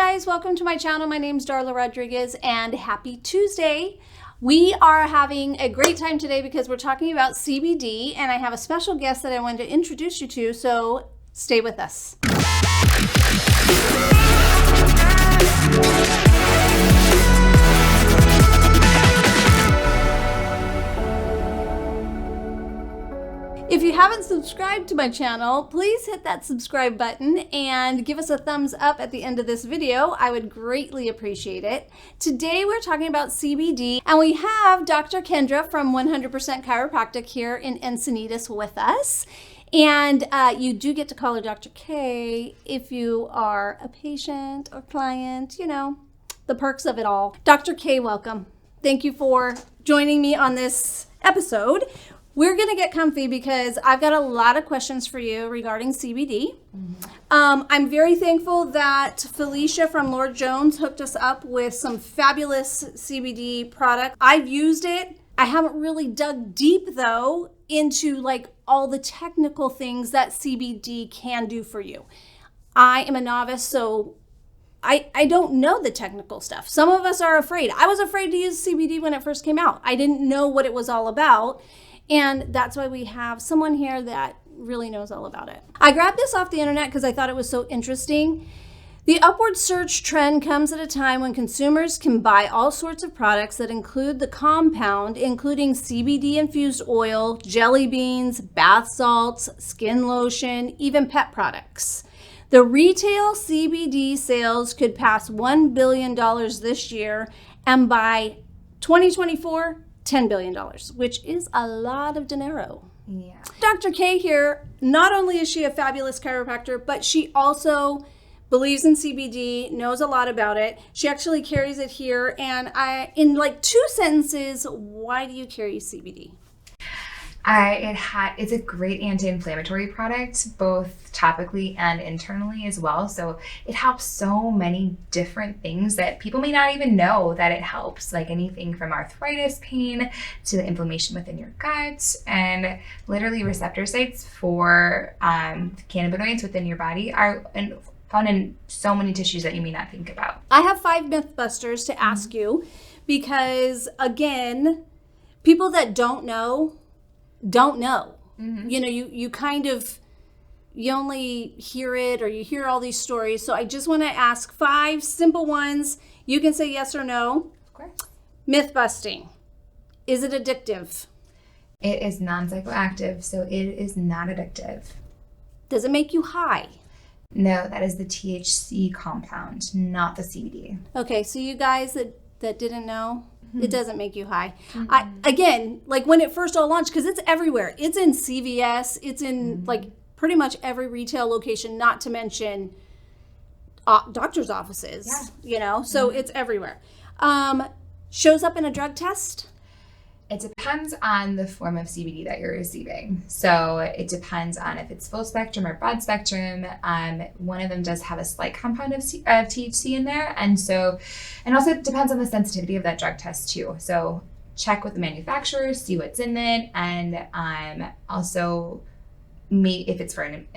guys, welcome to my channel. My name's Darla Rodriguez and happy Tuesday. We are having a great time today because we're talking about CBD and I have a special guest that I wanted to introduce you to, so stay with us. If you haven't subscribed to my channel, please hit that subscribe button and give us a thumbs up at the end of this video. I would greatly appreciate it. Today we're talking about CBD and we have Dr. Kendra from 100% Chiropractic here in Encinitas with us. And you do get to call her Dr. K if you are a patient or client, you know, the perks of it all. Dr. K, welcome. Thank you for joining me on this episode. We're going to get comfy because I've got a lot of questions for you regarding CBD. I'm very thankful that Felicia from Lord Jones hooked us up with some fabulous CBD product. I've used it. I haven't really dug deep though into like all the technical things that CBD can do for you. I am a novice, so I don't know the technical stuff. Some of us are afraid. I was afraid to use CBD when it first came out. I didn't know what it was all about. And that's why we have someone here that really knows all about it. I grabbed this off the internet because I thought it was so interesting. The upward surge trend comes at a time when consumers can buy all sorts of products that include the compound, including CBD infused oil, jelly beans, bath salts, skin lotion, even pet products. The retail CBD sales could pass $1 billion this year, and by 2024, $10 billion, which is a lot of dinero. Yeah. Dr. K here, not only is she a fabulous chiropractor, but she also believes in CBD, knows a lot about it. She actually carries it here. And in like 2 sentences, why do you carry CBD? It's a great anti-inflammatory product, both topically and internally as well. So it helps so many different things that people may not even know that it helps, like anything from arthritis pain to the inflammation within your gut, and literally receptor sites for cannabinoids within your body are found in so many tissues that you may not think about. I have 5 myth busters to ask you because, again, people that don't know. You know, you kind of, you only hear it or you hear all these stories. So I just want to ask 5 simple ones. You can say yes or no. Of course. Myth busting. Is it addictive? It is non-psychoactive, so it is not addictive. Does it make you high? No, that is the THC compound, not the CBD. Okay, so you guys that didn't know, it doesn't make you high. Again, like when it first all launched, because it's everywhere. It's in CVS. It's in like pretty much every retail location, not to mention doctor's offices, you know, so it's everywhere. Shows up in a drug test? It depends on the form of CBD that you're receiving. So it depends on if it's full spectrum or broad spectrum. One of them does have a slight compound of THC in there. And also it depends on the sensitivity of that drug test too. So check with the manufacturer, see what's in it. And also if it's for an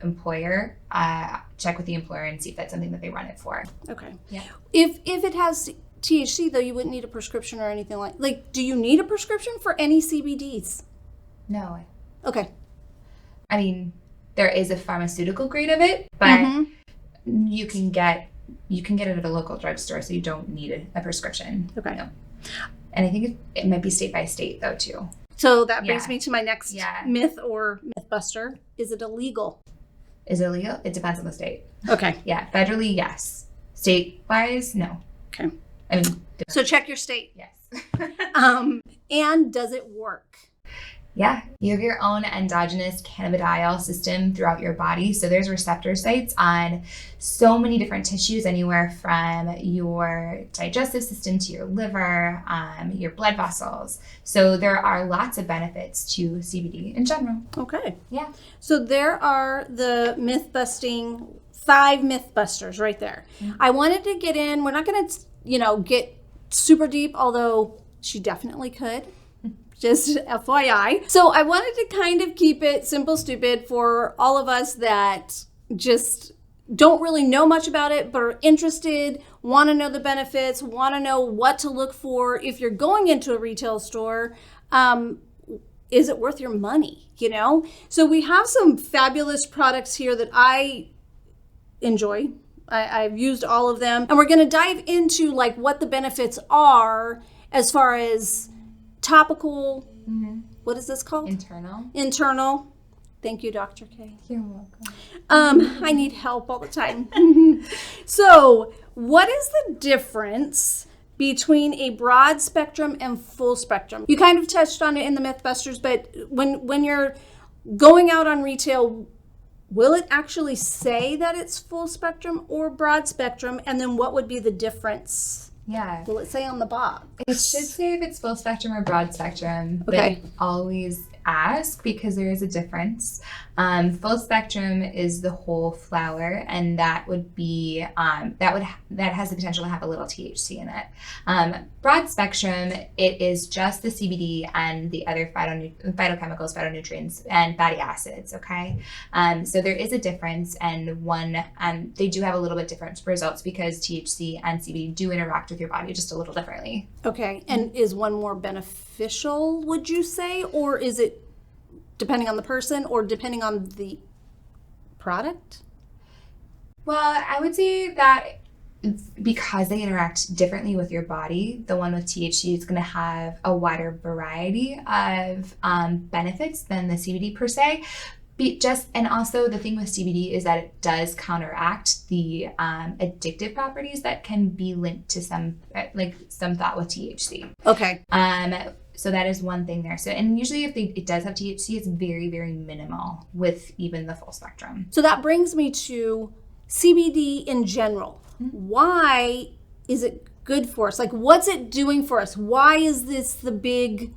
employer, check with the employer and see if that's something that they run it for. Okay. Yeah. If it has THC, though, you wouldn't need a prescription or anything like, do you need a prescription for any CBDs? No. Okay. I mean, there is a pharmaceutical grade of it, but you can get it at a local drugstore, so you don't need a prescription. Okay. No. And I think it might be state by state though too. So that brings me to my next myth or myth buster. Is it illegal? Is it illegal? It depends on the state. Okay. Yeah. Federally, yes. State wise, no. Okay. I mean, so check your state. Yes. And does it work? Yeah. You have your own endogenous cannabidiol system throughout your body. So there's receptor sites on so many different tissues, anywhere from your digestive system to your liver, your blood vessels. So there are lots of benefits to CBD in general. Okay. Yeah. So there are the myth busting, 5 myth busters right there. I wanted to get in, we're not going to get super deep, although she definitely could, just FYI. So I wanted to kind of keep it simple, stupid for all of us that just don't really know much about it, but are interested, want to know the benefits, want to know what to look for if you're going into a retail store. Is it worth your money? So we have some fabulous products here that I enjoy. I've used all of them, and we're going to dive into like what the benefits are as far as topical. What is this called? Internal. Thank you, Dr. K. You're welcome. I need help all the time. So what is the difference between a broad spectrum and full spectrum? You kind of touched on it in the Mythbusters, but when you're going out on retail, will it actually say that it's full spectrum or broad spectrum? And then what would be the difference? Yeah. Will it say on the box? It should say if it's full spectrum or broad spectrum. Okay. But always ask because there is a difference. Full spectrum is the whole flower, and that would be that has the potential to have a little THC in it. Broad spectrum, it is just the CBD and the other phytochemicals, phytonutrients, and fatty acids. Okay, so there is a difference, and one they do have a little bit different results because THC and CBD do interact with your body just a little differently. Okay, and is one more beneficial, would you say, or is it depending on the person or depending on the product? Well, I would say that because they interact differently with your body, the one with THC is going to have a wider variety of benefits than the CBD per se. And also the thing with CBD is that it does counteract the addictive properties that can be linked to some thought with THC. Okay. So that is one thing there. So, and usually if it does have THC, it's very, very minimal with even the full spectrum. So that brings me to CBD in general. Why is it good for us? Like, what's it doing for us? Why is it so big?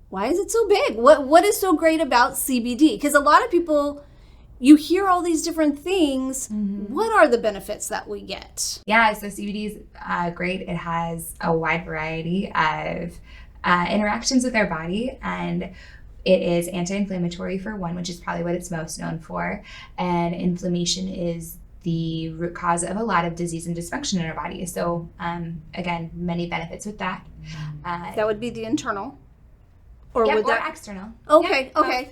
What is so great about CBD? Because a lot of people, you hear all these different things. What are the benefits that we get? Yeah, so CBD is great. It has a wide variety of interactions with our body, and it is anti-inflammatory for one, which is probably what it's most known for. And inflammation is the root cause of a lot of disease and dysfunction in our body. So again, many benefits with that. That would be the internal. Or external. Okay, yeah, okay.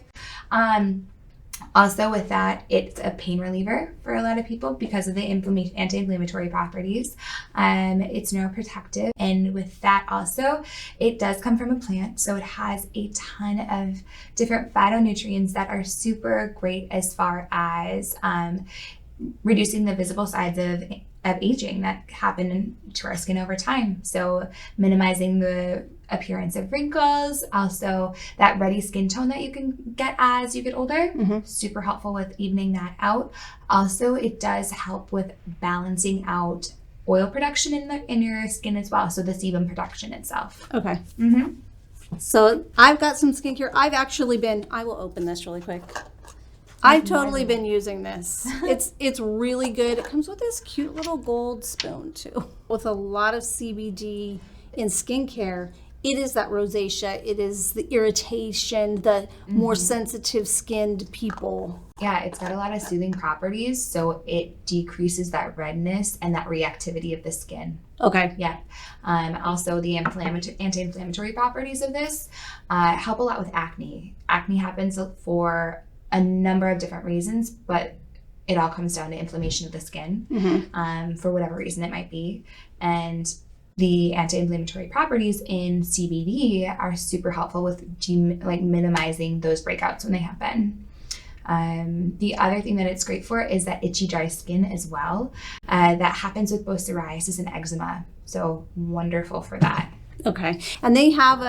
Also with that, it's a pain reliever for a lot of people because of the anti-inflammatory properties. It's neuroprotective. And with that also, it does come from a plant. So it has a ton of different phytonutrients that are super great as far as reducing the visible sides of aging that happen to our skin over time. So minimizing the appearance of wrinkles, also that ruddy skin tone that you can get as you get older. Super helpful with evening that out. Also, it does help with balancing out oil production in your skin as well. So the sebum production itself. Okay. So I've got some skincare. I will open this really quick. I've totally been using this. It's really good. It comes with this cute little gold spoon too. With a lot of CBD in skincare, it is that rosacea, it is the irritation, the more sensitive skinned people. Yeah, it's got a lot of soothing properties, so it decreases that redness and that reactivity of the skin. Okay. Yeah. Also, the anti-inflammatory properties of this help a lot with acne. Acne happens for a number of different reasons, but it all comes down to inflammation of the skin for whatever reason it might be. And the anti-inflammatory properties in CBD are super helpful with minimizing those breakouts when they happen. The other thing that it's great for is that itchy, dry skin as well. That happens with both psoriasis and eczema. So wonderful for that. Okay. And they have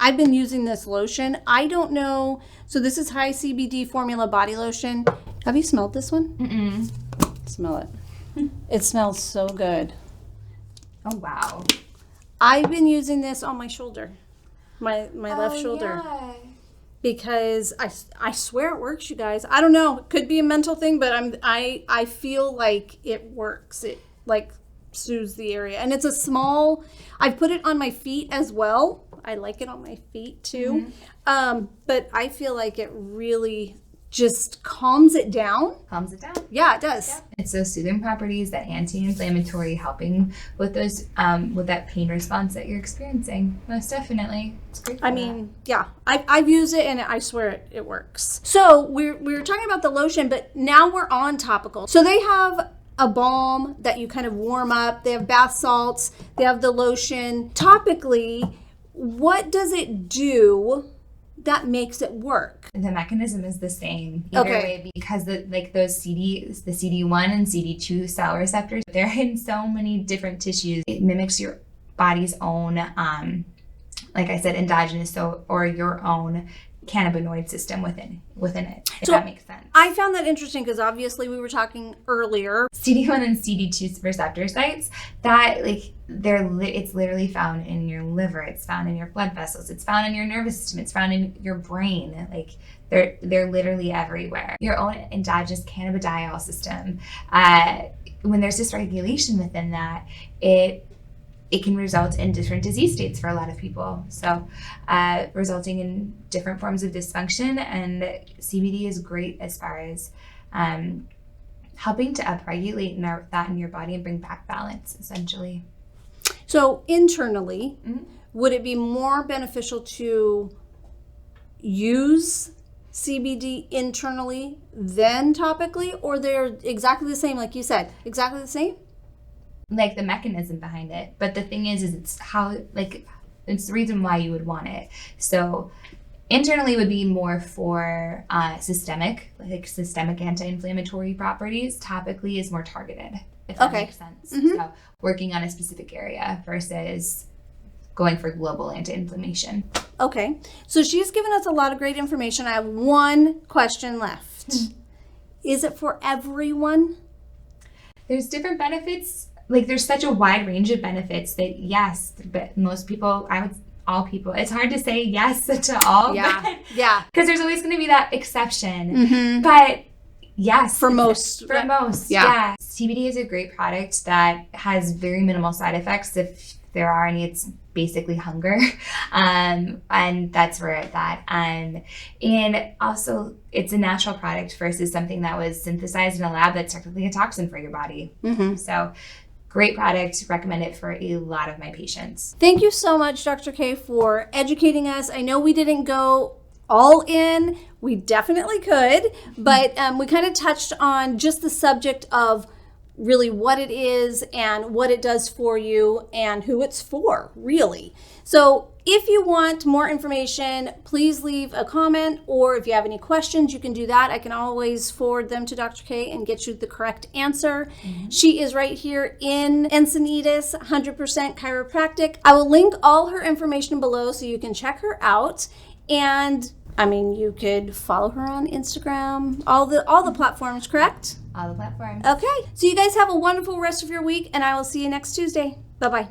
I've been using this lotion. I don't know. So this is high CBD formula body lotion. Have you smelled this one? Smell it. It smells so good. Oh, wow. I've been using this on my shoulder, my left shoulder. Yeah. Because I swear it works, you guys. I don't know. It could be a mental thing, but I feel like it works. It like soothes the area. And it's a small, I've put it on my feet as well. I like it on my feet too. But I feel like it really just calms it down. Calms it down. Yeah, it does. Yeah. It's those soothing properties, that anti-inflammatory, helping with those with that pain response that you're experiencing. Most definitely. It's great. I mean, yeah, I've used it and I swear it works. So we were talking about the lotion, but now we're on topical. So they have a balm that you kind of warm up. They have bath salts. They have the lotion. Topically, what does it do that makes it work? The mechanism is the same either way, because the CD1 and CD2 cell receptors, they're in so many different tissues. It mimics your body's own, like I said, endogenous or your own cannabinoid system within it, if that makes sense. I found that interesting because obviously we were talking earlier. CD1 and CD2 receptor sites, that it's literally found in your liver, it's found in your blood vessels, it's found in your nervous system, it's found in your brain. Like they're literally everywhere. Your own endogenous cannabidiol system. When there's dysregulation within that, it can result in different disease states for a lot of people. So resulting in different forms of dysfunction, and CBD is great as far as helping to upregulate that in your body and bring back balance, essentially. So internally, would it be more beneficial to use CBD internally than topically, or they're exactly the same, like you said, exactly the same? Like the mechanism behind it, but the thing is it's how, it's the reason why you would want it. So internally would be more for systemic anti-inflammatory properties. Topically is more targeted, if that makes sense. So working on a specific area versus going for global anti-inflammation. Okay, so she's given us a lot of great information. I have one question left. Is it for everyone? There's different benefits. There's such a wide range of benefits that yes, but most people, all people, it's hard to say yes to all. Yeah. Because there's always going to be that exception. But yes. For most. Yeah. CBD is a great product that has very minimal side effects. If there are any, it's basically hunger. And that's where it's at. And also it's a natural product versus something that was synthesized in a lab that's technically a toxin for your body. So great product. Recommend it for a lot of my patients. Thank you so much, Dr. K, for educating us. I know we didn't go all in. We definitely could, but we kind of touched on just the subject of really what it is and what it does for you and who it's for, really. So if you want more information, please leave a comment, or if you have any questions, you can do that. I can always forward them to Dr. K and get you the correct answer. She is right here in Encinitas, 100% chiropractic. I will link all her information below so you can check her out. And you could follow her on Instagram, all the platforms, correct? All the platforms. Okay. So you guys have a wonderful rest of your week, and I will see you next Tuesday. Bye-bye.